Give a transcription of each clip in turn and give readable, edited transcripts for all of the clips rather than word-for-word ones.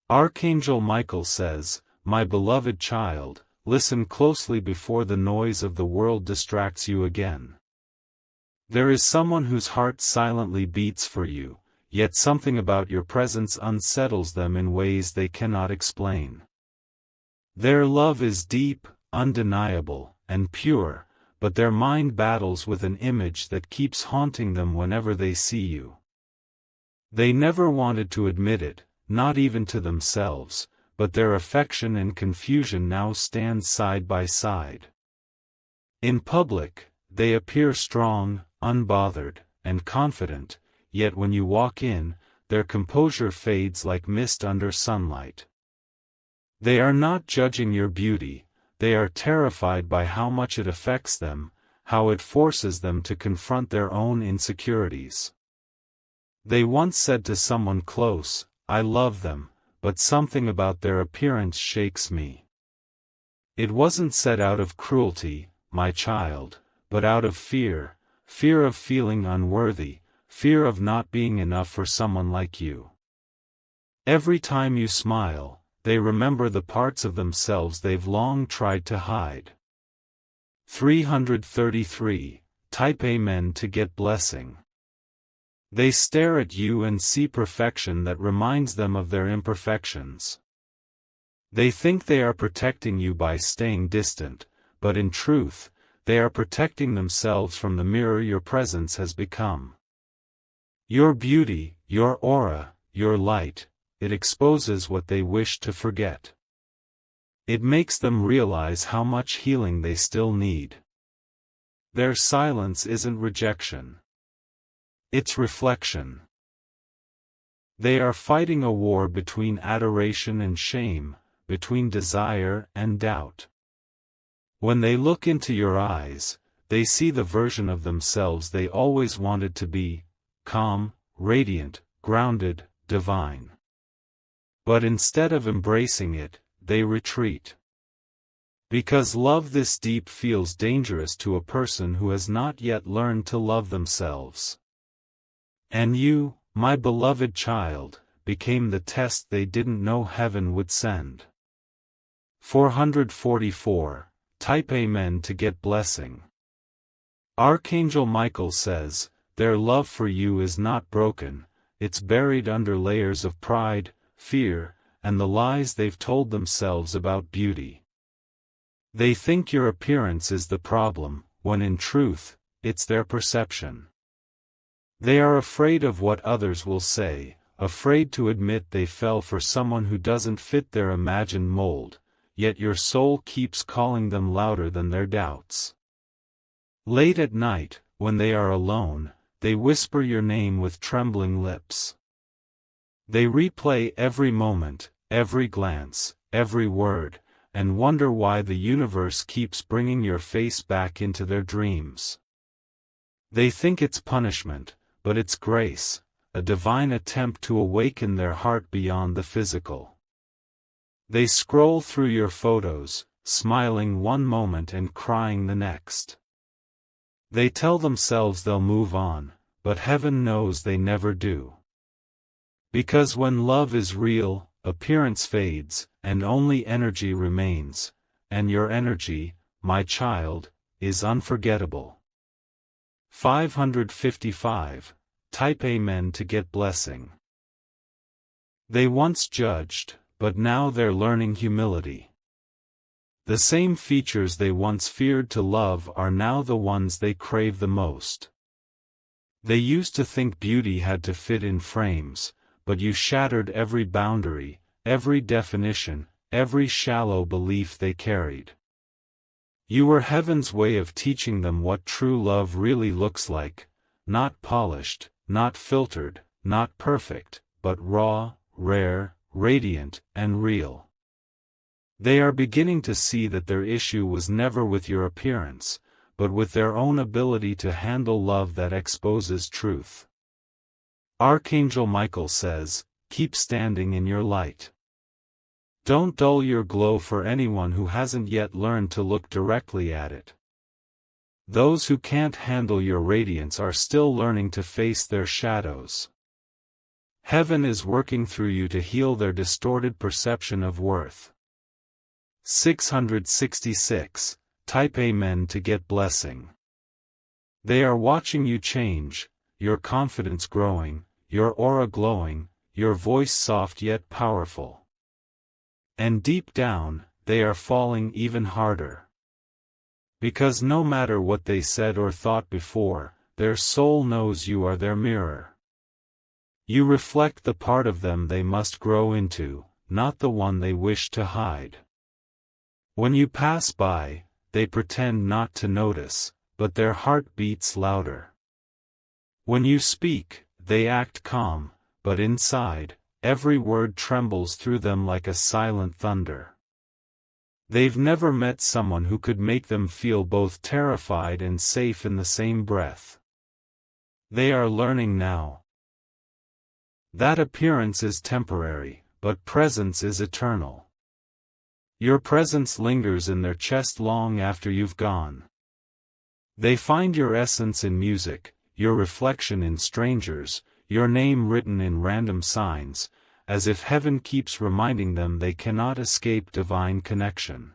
Archangel Michael says, "My beloved child, listen closely before the noise of the world distracts you again. There is someone whose heart silently beats for you, yet something about your presence unsettles them in ways they cannot explain. Their love is deep, undeniable, and pure, but their mind battles with an image that keeps haunting them whenever they see you. They never wanted to admit it, not even to themselves, but their affection and confusion now stand side by side. In public, they appear strong, unbothered, and confident, yet when you walk in, their composure fades like mist under sunlight. They are not judging your beauty, they are terrified by how much it affects them, how it forces them to confront their own insecurities. They once said to someone close, "I love them, but something about their appearance shakes me." It wasn't said out of cruelty, my child, but out of fear, fear of feeling unworthy, fear of not being enough for someone like you. Every time you smile, they remember the parts of themselves they've long tried to hide. 333. Type Amen to get blessing. They stare at you and see perfection that reminds them of their imperfections. They think they are protecting you by staying distant, but in truth, they are protecting themselves from the mirror your presence has become. Your beauty, your aura, your light, it exposes what they wish to forget. It makes them realize how much healing they still need. Their silence isn't rejection. It's reflection. They are fighting a war between adoration and shame, between desire and doubt. When they look into your eyes, they see the version of themselves they always wanted to be, calm, radiant, grounded, divine. But instead of embracing it, they retreat. Because love this deep feels dangerous to a person who has not yet learned to love themselves. And you, my beloved child, became the test they didn't know heaven would send. 444. Type Amen to get blessing. Archangel Michael says, their love for you is not broken, it's buried under layers of pride, fear, and the lies they've told themselves about beauty. They think your appearance is the problem, when in truth, it's their perception. They are afraid of what others will say, afraid to admit they fell for someone who doesn't fit their imagined mold, yet your soul keeps calling them louder than their doubts. Late at night, when they are alone, they whisper your name with trembling lips. They replay every moment, every glance, every word, and wonder why the universe keeps bringing your face back into their dreams. They think it's punishment, but it's grace, a divine attempt to awaken their heart beyond the physical. They scroll through your photos, smiling one moment and crying the next. They tell themselves they'll move on, but heaven knows they never do. Because when love is real, appearance fades, and only energy remains, and your energy, my child, is unforgettable. 555. Type Amen to get blessing. They once judged, but now they're learning humility. The same features they once feared to love are now the ones they crave the most. They used to think beauty had to fit in frames, but you shattered every boundary, every definition, every shallow belief they carried. You were heaven's way of teaching them what true love really looks like, not polished, not filtered, not perfect, but raw, rare, radiant, and real. They are beginning to see that their issue was never with your appearance, but with their own ability to handle love that exposes truth. Archangel Michael says, keep standing in your light. Don't dull your glow for anyone who hasn't yet learned to look directly at it. Those who can't handle your radiance are still learning to face their shadows. Heaven is working through you to heal their distorted perception of worth. 666. Type Amen to get blessing. They are watching you change, your confidence growing, your aura glowing, your voice soft yet powerful. And deep down, they are falling even harder. Because no matter what they said or thought before, their soul knows you are their mirror. You reflect the part of them they must grow into, not the one they wish to hide. When you pass by, they pretend not to notice, but their heart beats louder. When you speak, they act calm, but inside, every word trembles through them like a silent thunder. They've never met someone who could make them feel both terrified and safe in the same breath. They are learning now that appearance is temporary, but presence is eternal. Your presence lingers in their chest long after you've gone. They find your essence in music, your reflection in strangers, your name written in random signs, as if heaven keeps reminding them they cannot escape divine connection.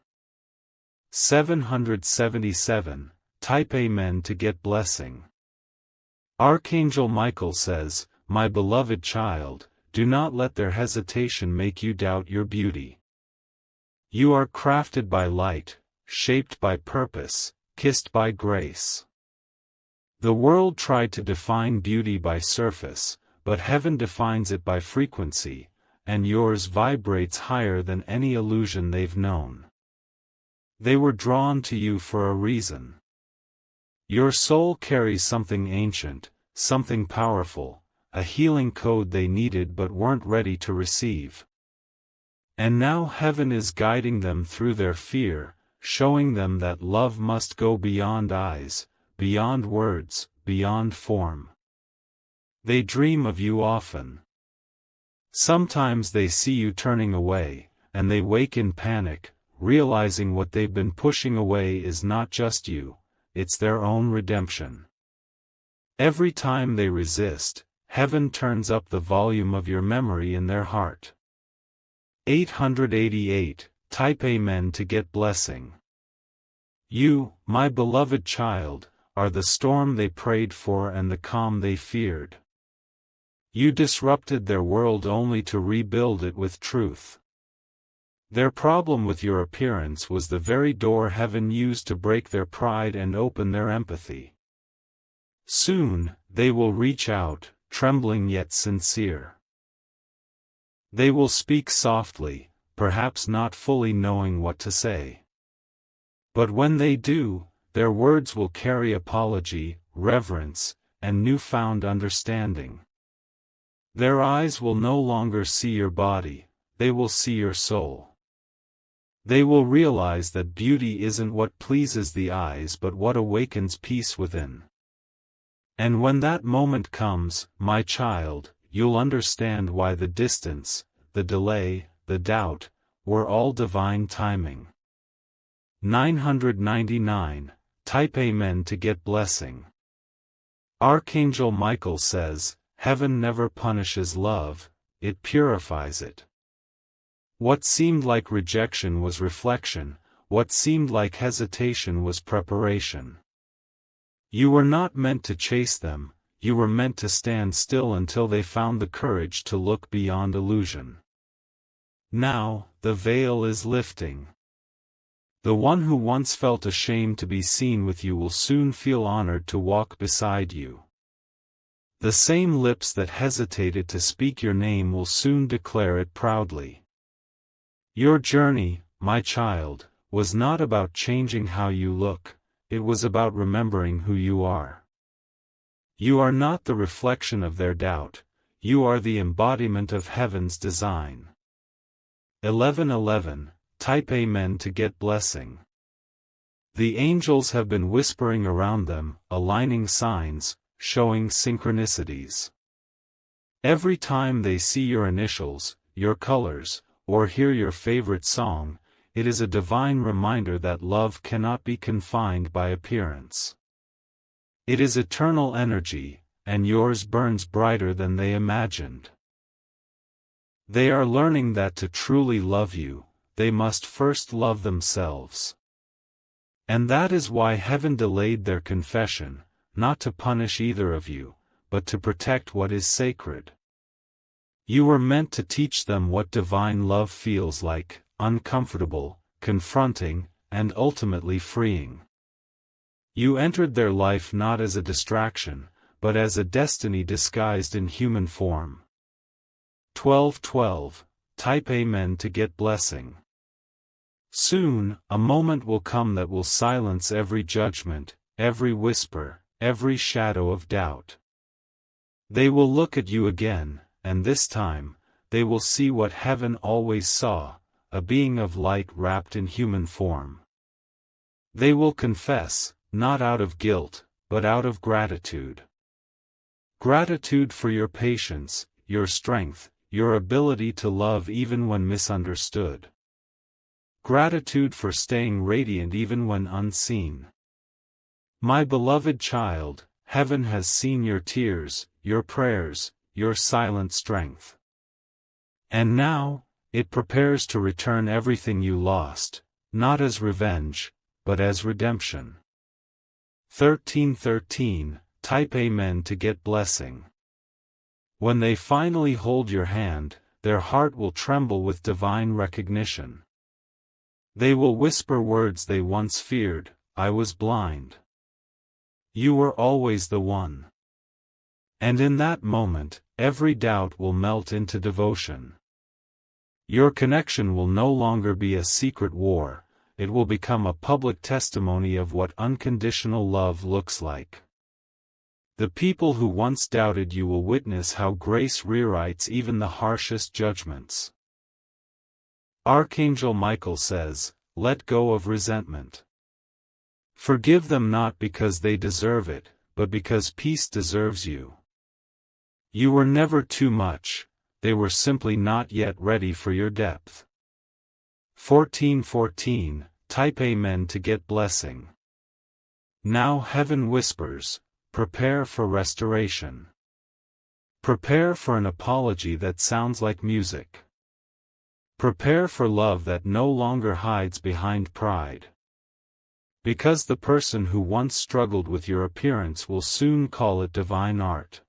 777. Type Amen to get blessing. Archangel Michael says, "My beloved child, do not let their hesitation make you doubt your beauty. You are crafted by light, shaped by purpose, kissed by grace." The world tried to define beauty by surface, but heaven defines it by frequency, and yours vibrates higher than any illusion they've known. They were drawn to you for a reason. Your soul carries something ancient, something powerful, a healing code they needed but weren't ready to receive. And now heaven is guiding them through their fear, showing them that love must go beyond eyes, beyond words, beyond form. They dream of you often. Sometimes they see you turning away, and they wake in panic, realizing what they've been pushing away is not just you, it's their own redemption. Every time they resist, heaven turns up the volume of your memory in their heart. 888. Type Amen to get blessing. You, my beloved child, are the storm they prayed for and the calm they feared. You disrupted their world only to rebuild it with truth. Their problem with your appearance was the very door heaven used to break their pride and open their empathy. Soon, they will reach out, trembling yet sincere. They will speak softly, perhaps not fully knowing what to say. But when they do, their words will carry apology, reverence, and newfound understanding. Their eyes will no longer see your body, they will see your soul. They will realize that beauty isn't what pleases the eyes but what awakens peace within. And when that moment comes, my child, you'll understand why the distance, the delay, the doubt, were all divine timing. 999. Type Amen to get blessing. Archangel Michael says, "Heaven never punishes love, it purifies it." What seemed like rejection was reflection, what seemed like hesitation was preparation. You were not meant to chase them, you were meant to stand still until they found the courage to look beyond illusion. Now, the veil is lifting. The one who once felt ashamed to be seen with you will soon feel honored to walk beside you. The same lips that hesitated to speak your name will soon declare it proudly. Your journey, my child, was not about changing how you look, it was about remembering who you are. You are not the reflection of their doubt, you are the embodiment of heaven's design. 1111. Type Amen to get blessing. The angels have been whispering around them, aligning signs, showing synchronicities. Every time they see your initials, your colors, or hear your favorite song, it is a divine reminder that love cannot be confined by appearance. It is eternal energy, and yours burns brighter than they imagined. They are learning that to truly love you, they must first love themselves. And that is why heaven delayed their confession, not to punish either of you, but to protect what is sacred. You were meant to teach them what divine love feels like, uncomfortable, confronting, and ultimately freeing. You entered their life not as a distraction, but as a destiny disguised in human form. 12:12. Type Amen to get blessing. Soon, a moment will come that will silence every judgment, every whisper, every shadow of doubt. They will look at you again, and this time, they will see what heaven always saw, a being of light wrapped in human form. They will confess, not out of guilt, but out of gratitude. Gratitude for your patience, your strength, your ability to love even when misunderstood. Gratitude for staying radiant even when unseen. My beloved child, heaven has seen your tears, your prayers, your silent strength. And now, it prepares to return everything you lost, not as revenge, but as redemption. 13:13. Type Amen to get blessing. When they finally hold your hand, their heart will tremble with divine recognition. They will whisper words they once feared, I was blind. You were always the one. And in that moment, every doubt will melt into devotion. Your connection will no longer be a secret war, it will become a public testimony of what unconditional love looks like. The people who once doubted you will witness how grace rewrites even the harshest judgments. Archangel Michael says, let go of resentment. Forgive them not because they deserve it, but because peace deserves you. You were never too much, they were simply not yet ready for your depth. 14:14. Type Amen to get blessing. Now heaven whispers, prepare for restoration. Prepare for an apology that sounds like music. Prepare for love that no longer hides behind pride. Because the person who once struggled with your appearance will soon call it divine art.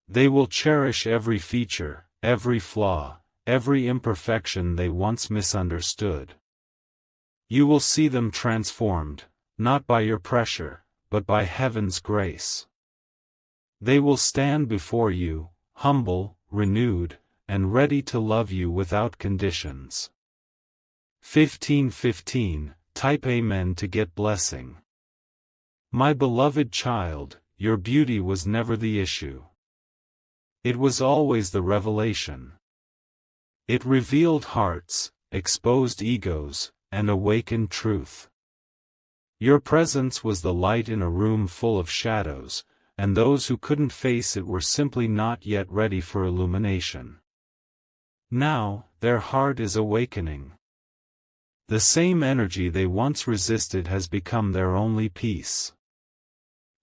They will cherish every feature, every flaw, every imperfection they once misunderstood. You will see them transformed, not by your pressure, but by heaven's grace. They will stand before you, humble, renewed, and ready to love you without conditions. 15:15. Type Amen to get blessing. My beloved child, your beauty was never the issue. It was always the revelation. It revealed hearts, exposed egos, and awakened truth. Your presence was the light in a room full of shadows, and those who couldn't face it were simply not yet ready for illumination. Now, their heart is awakening. The same energy they once resisted has become their only peace.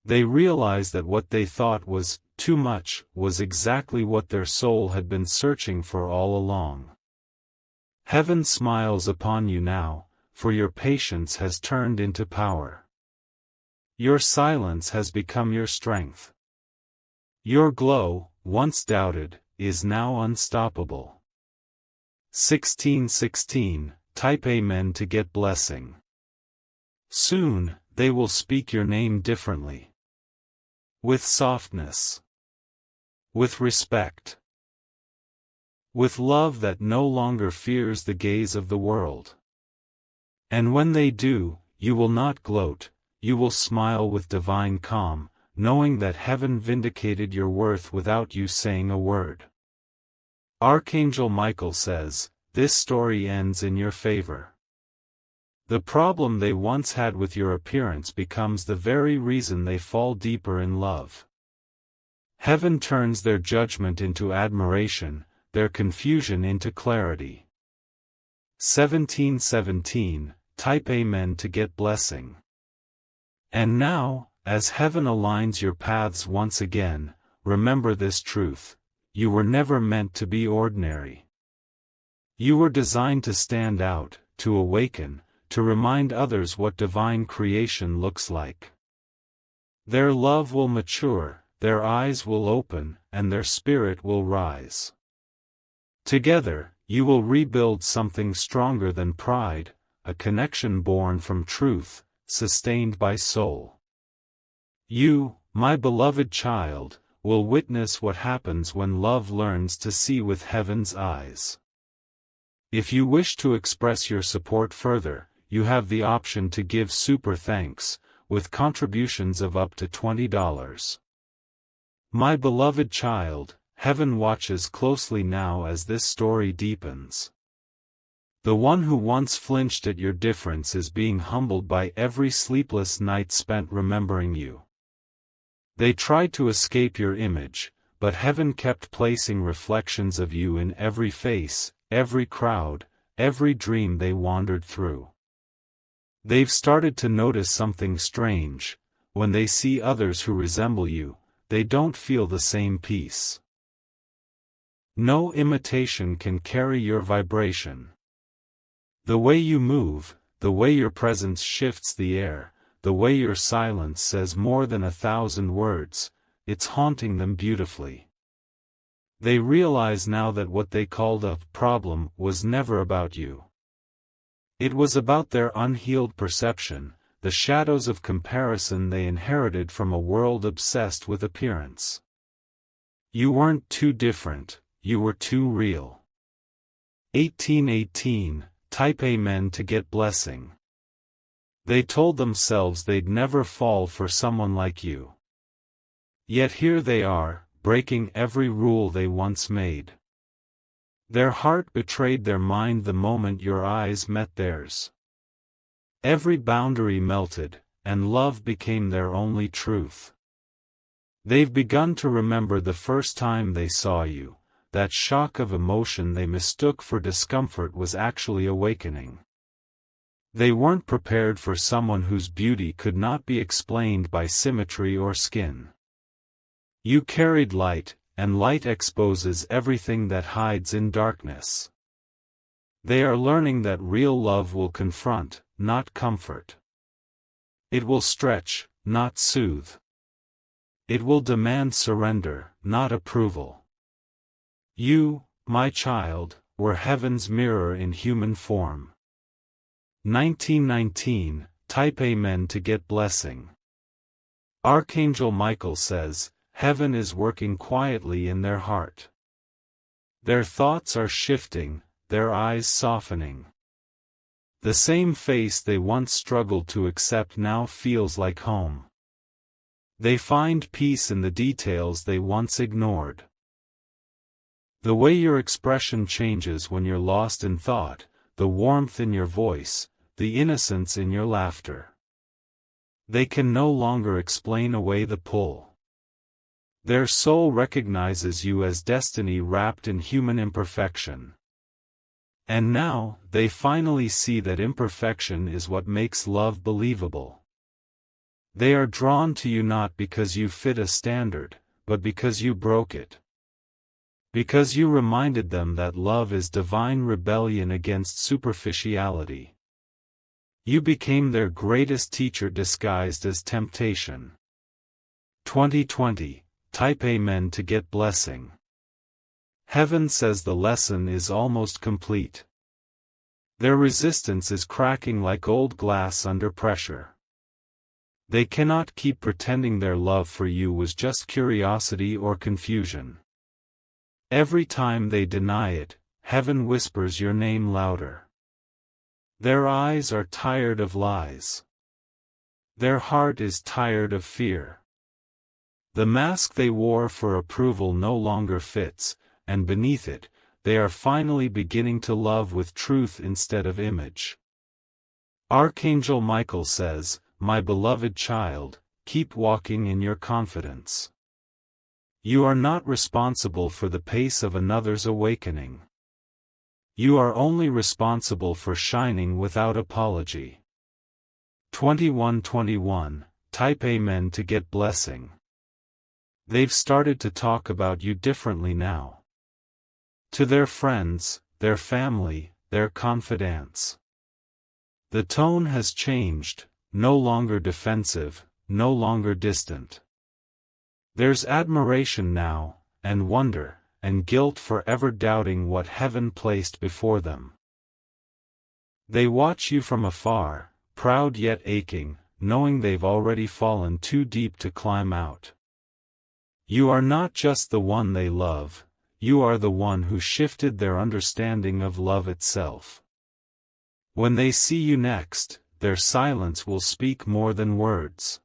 They realize that what they thought was too much was exactly what their soul had been searching for all along. Heaven smiles upon you now, for your patience has turned into power. Your silence has become your strength. Your glow, once doubted, is now unstoppable. 16:16. Type Amen to get blessing. Soon, they will speak your name differently. With softness. With respect. With love that no longer fears the gaze of the world. And when they do, you will not gloat, you will smile with divine calm, knowing that heaven vindicated your worth without you saying a word. Archangel Michael says, this story ends in your favor. The problem they once had with your appearance becomes the very reason they fall deeper in love. Heaven turns their judgment into admiration, their confusion into clarity. 17:17. Type Amen to get blessing. And now, as heaven aligns your paths once again, remember this truth. you were never meant to be ordinary. You were designed to stand out, to awaken, to remind others what divine creation looks like. Their love will mature, their eyes will open, and their spirit will rise. Together, you will rebuild something stronger than pride, a connection born from truth, sustained by soul. You, my beloved child, will witness what happens when love learns to see with heaven's eyes. If you wish to express your support further, you have the option to give super thanks, with contributions of up to $20. My beloved child, heaven watches closely now as this story deepens. The one who once flinched at your difference is being humbled by every sleepless night spent remembering you. They tried to escape your image, but heaven kept placing reflections of you in every face, every crowd, every dream they wandered through. They've started to notice something strange. When they see others who resemble you, they don't feel the same peace. No imitation can carry your vibration. The way you move, the way your presence shifts the air, the way your silence says more than 1,000 words, it's haunting them beautifully. They realize now that what they called a problem was never about you. It was about their unhealed perception, the shadows of comparison they inherited from a world obsessed with appearance. You weren't too different, you were too real. 1818, type Amen to get blessing. They told themselves they'd never fall for someone like you. Yet here they are, breaking every rule they once made. Their heart betrayed their mind the moment your eyes met theirs. Every boundary melted, and love became their only truth. They've begun to remember the first time they saw you. That shock of emotion they mistook for discomfort was actually awakening. They weren't prepared for someone whose beauty could not be explained by symmetry or skin. You carried light, and light exposes everything that hides in darkness. They are learning that real love will confront, not comfort. It will stretch, not soothe. It will demand surrender, not approval. You, my child, were heaven's mirror in human form. 1919, type Amen to get blessing. Archangel Michael says, heaven is working quietly in their heart. Their thoughts are shifting, their eyes softening. The same face they once struggled to accept now feels like home. They find peace in the details they once ignored. The way your expression changes when you're lost in thought, the warmth in your voice, the innocence in your laughter. They can no longer explain away the pull. Their soul recognizes you as destiny wrapped in human imperfection. And now, they finally see that imperfection is what makes love believable. They are drawn to you not because you fit a standard, but because you broke it. Because you reminded them that love is divine rebellion against superficiality. You became their greatest teacher disguised as temptation. 2020, type Amen to get blessing. Heaven says the lesson is almost complete. Their resistance is cracking like old glass under pressure. They cannot keep pretending their love for you was just curiosity or confusion. Every time they deny it, heaven whispers your name louder. Their eyes are tired of lies. Their heart is tired of fear. The mask they wore for approval no longer fits, and beneath it, they are finally beginning to love with truth instead of image. Archangel Michael says, my beloved child, keep walking in your confidence. You are not responsible for the pace of another's awakening. You are only responsible for shining without apology. 2121, type Amen to get blessing. They've started to talk about you differently now. To their friends, their family, their confidants. The tone has changed, no longer defensive, no longer distant. There's admiration now, and wonder, and guilt for ever doubting what heaven placed before them. They watch you from afar, proud yet aching, knowing they've already fallen too deep to climb out. You are not just the one they love, you are the one who shifted their understanding of love itself. When they see you next, their silence will speak more than words.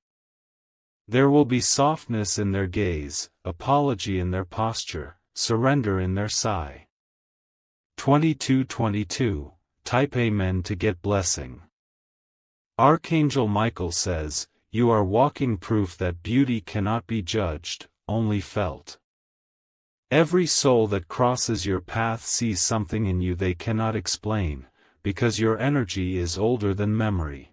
There will be softness in their gaze, apology in their posture, surrender in their sigh. 22:22, type Amen to get blessing. Archangel Michael says, you are walking proof that beauty cannot be judged, only felt. Every soul that crosses your path sees something in you they cannot explain, because your energy is older than memory.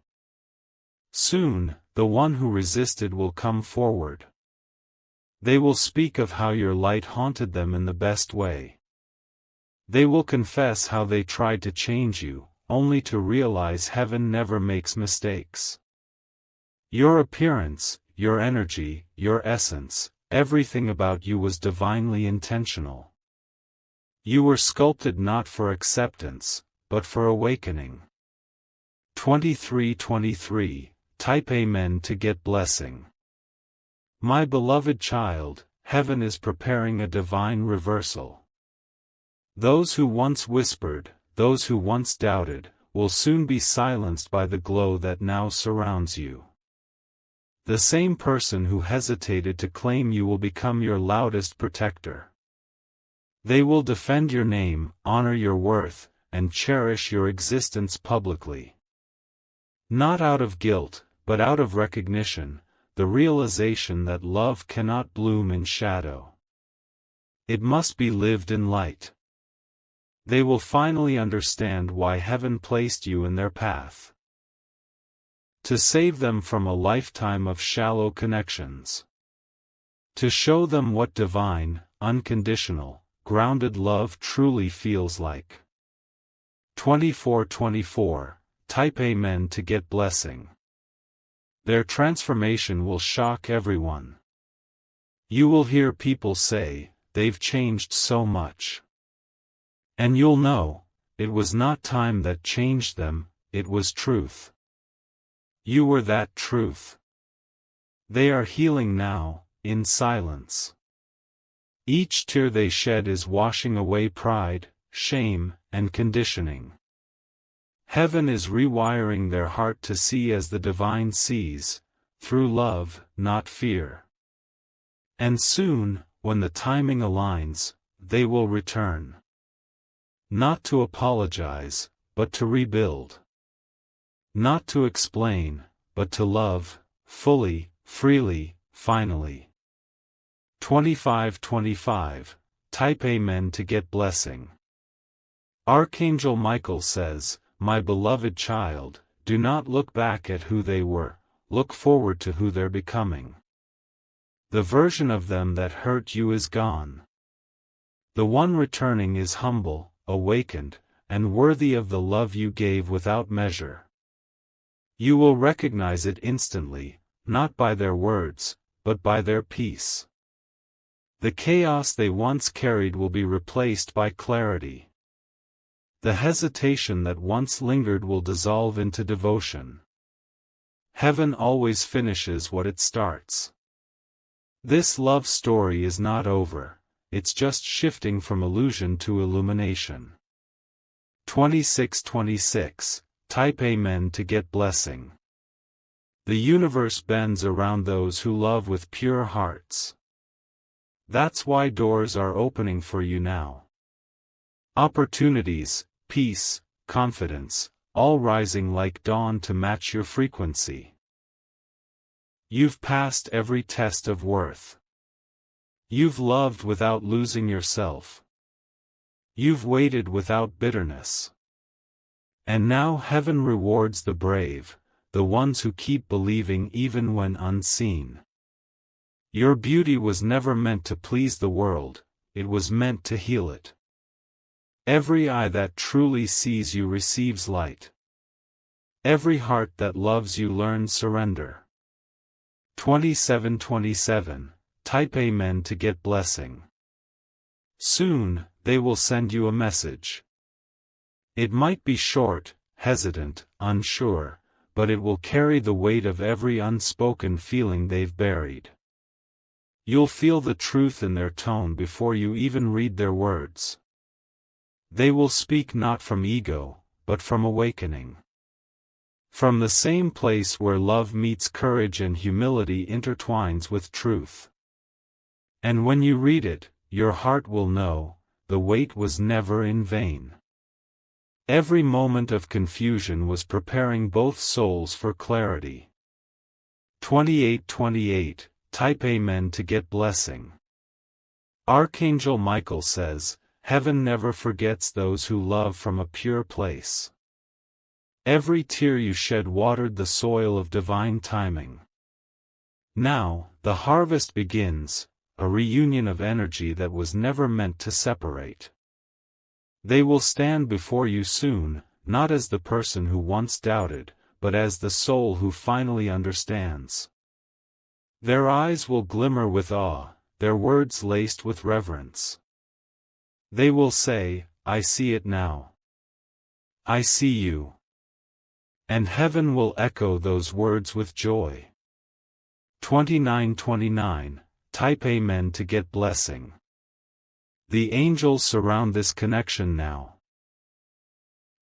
Soon, the one who resisted will come forward. They will speak of how your light haunted them in the best way. They will confess how they tried to change you, only to realize heaven never makes mistakes. Your appearance, your energy, your essence, everything about you was divinely intentional. You were sculpted not for acceptance, but for awakening. 23:23, type Amen to get blessing. My beloved child, heaven is preparing a divine reversal. Those who once whispered, those who once doubted, will soon be silenced by the glow that now surrounds you. The same person who hesitated to claim you will become your loudest protector. They will defend your name, honor your worth, and cherish your existence publicly. Not out of guilt, but out of recognition, the realization that love cannot bloom in shadow. It must be lived in light. They will finally understand why heaven placed you in their path. To save them from a lifetime of shallow connections. To show them what divine, unconditional, grounded love truly feels like. 24:24, type Amen to get blessing. Their transformation will shock everyone. You will hear people say, they've changed so much. And you'll know, it was not time that changed them, it was truth. You were that truth. They are healing now, in silence. Each tear they shed is washing away pride, shame, and conditioning. Heaven is rewiring their heart to see as the divine sees, through love, not fear. And soon, when the timing aligns, they will return. Not to apologize, but to rebuild. Not to explain, but to love, fully, freely, finally. 25:25, type Amen to get blessing. Archangel Michael says, my beloved child, do not look back at who they were, look forward to who they're becoming. The version of them that hurt you is gone. The one returning is humble, awakened, and worthy of the love you gave without measure. You will recognize it instantly, not by their words, but by their peace. The chaos they once carried will be replaced by clarity. The hesitation that once lingered will dissolve into devotion. Heaven always finishes what it starts. This love story is not over, it's just shifting from illusion to illumination. 26:26, type Amen to get blessing. The universe bends around those who love with pure hearts. That's why doors are opening for you now. Opportunities, peace, confidence, all rising like dawn to match your frequency. You've passed every test of worth. You've loved without losing yourself. You've waited without bitterness. And now heaven rewards the brave, the ones who keep believing even when unseen. Your beauty was never meant to please the world, it was meant to heal it. Every eye that truly sees you receives light. Every heart that loves you learns surrender. 2727, type Amen to get blessing. Soon, they will send you a message. It might be short, hesitant, unsure, but it will carry the weight of every unspoken feeling they've buried. You'll feel the truth in their tone before you even read their words. They will speak not from ego, but from awakening. From the same place where love meets courage and humility intertwines with truth. And when you read it, your heart will know, the wait was never in vain. Every moment of confusion was preparing both souls for clarity. 2828, type Amen to get blessing. Archangel Michael says, heaven never forgets those who love from a pure place. Every tear you shed watered the soil of divine timing. Now, the harvest begins, a reunion of energy that was never meant to separate. They will stand before you soon, not as the person who once doubted, but as the soul who finally understands. Their eyes will glimmer with awe, their words laced with reverence. They will say, I see it now. I see you. And heaven will echo those words with joy. 2929, type Amen to get blessing. The angels surround this connection now.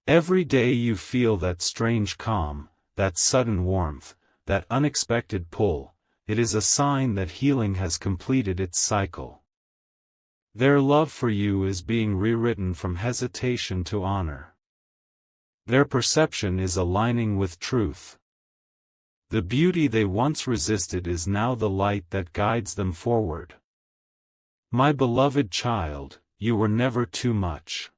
Every day you feel that strange calm, that sudden warmth, that unexpected pull. It is a sign that healing has completed its cycle. Their love for you is being rewritten from hesitation to honor. Their perception is aligning with truth. The beauty they once resisted is now the light that guides them forward. My beloved child, you were never too much.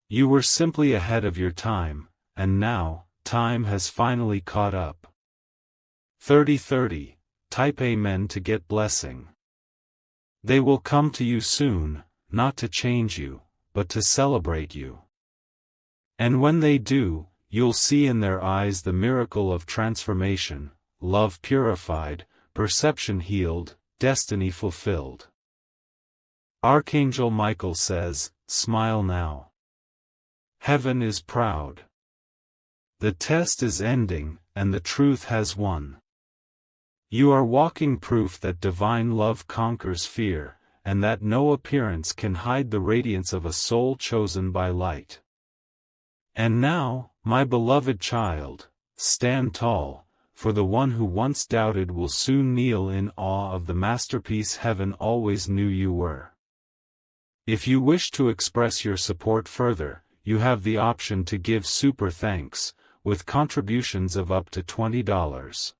You were simply ahead of your time, and now, time has finally caught up. 3030, type Amen to get blessing. They will come to you soon, not to change you, but to celebrate you. And when they do, you'll see in their eyes the miracle of transformation, love purified, perception healed, destiny fulfilled. Archangel Michael says, smile now. Heaven is proud. The test is ending, and the truth has won. You are walking proof that divine love conquers fear, and that no appearance can hide the radiance of a soul chosen by light. And now, my beloved child, stand tall, for the one who once doubted will soon kneel in awe of the masterpiece heaven always knew you were. If you wish to express your support further, you have the option to give super thanks, with contributions of up to $20.